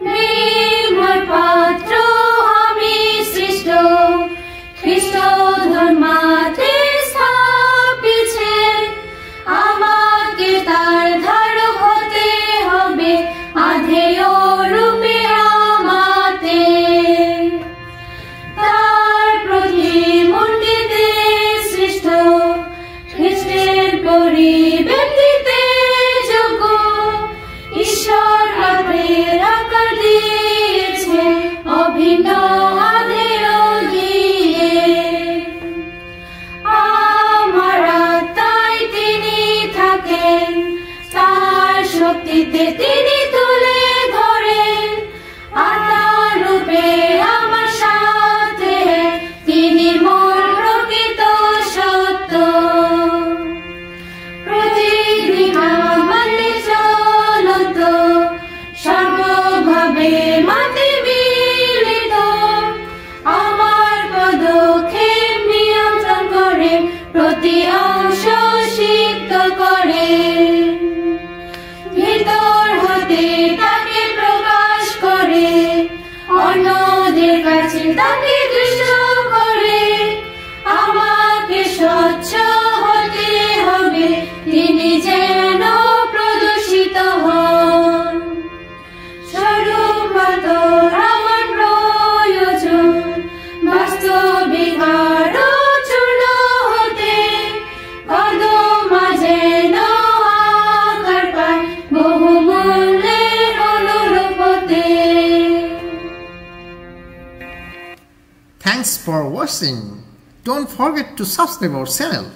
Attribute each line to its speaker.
Speaker 1: প্রেমময় পাত্র আমি সৃষ্ট খ্রিস্ট ধর্মাতে স্থাপিছে আমাকে তার ধারক হতে হবে আধেয় রূপে আমাতে তার প্রতিমূর্তিতে সৃষ্ট খ্রিস্টের পরিবেদিতে যোগ্য ঈশ্বর আত্মের আকার দিয়েছে অভিন্ন আধেয় দিয়ে আমার আত্মায় তিনি থাকেন তার শক্তিতে তিনি তুলে ধরেন আত্মার রূপে আমার সাথে তিনি মোর প্রকৃত সত্য প্রতিদিন আমাতে চলন্ত সর্বভাবে মাতে মিলিত আমার পদক্ষেপ নিয়ন্ত্রণ করে প্রতি অংশ সিদ্ধ করে ভিতর হতে তাকে প্রকাশ করে অন্যদের কাছে তাকে দৃষ্ট করে আমাকে স্বচ্ছ হতে হবে তিনি যেন প্রদর্শিত হন স্বরূপান্তর আমার প্রয়োজন বাস্তবিক আরো চূর্ণ হতে কদমা যেন আকার পায় বহুমূল্যের অনুরূপতে।
Speaker 2: Thanks for watching. Don't forget to subscribe our channel.